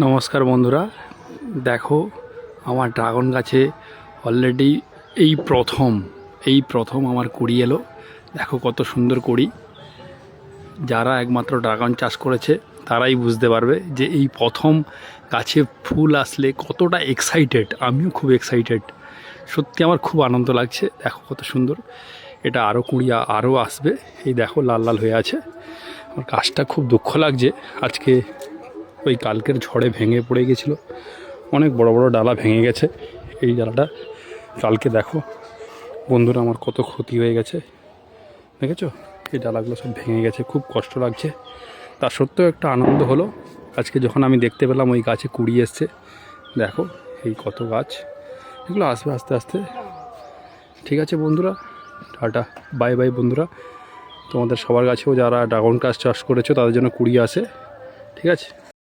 নমস্কার বন্ধুরা, দেখো আমার ড্রাগন গাছে অলরেডি এই প্রথম আমার কুড়ি এলো। দেখো কত সুন্দর কুড়ি। যারা একমাত্র ড্রাগন চাষ করেছে তারাই বুঝতে পারবে যে এই প্রথম গাছে ফুল আসলে কতটা এক্সাইটেড। আমিও খুব এক্সাইটেড, সত্যি আমার খুব আনন্দ লাগছে। দেখো কত সুন্দর, এটা আরও কুড়ি আরও আসবে। এই দেখো লাল লাল হয়ে আছে। আমার গাছটা খুব দুঃখ লাগছে, আজকে ওই কালকের ঝড়ে ভেঙে পড়ে গেছিলো, অনেক বড় বড় ডালা ভেঙে গেছে। এই ডালাটা কালকে দেখো বন্ধুরা আমার কত ক্ষতি হয়ে গেছে, দেখেছো? এই ডালাগুলো সব ভেঙে গেছে, খুব কষ্ট লাগছে। তার সত্ত্বেও একটা আনন্দ হলো আজকে যখন আমি দেখতে পেলাম ওই গাছে কুড়ি এসছে। দেখো এই কত গাছ, এগুলো আসবে আস্তে আস্তে। ঠিক আছে বন্ধুরা, টাটা, বাই বাই বন্ধুরা। তোমাদের সবার কাছেও যারা ড্রাগন গাছ চাষ করেছো তাদের জন্য কুড়ি আসে, ঠিক আছে?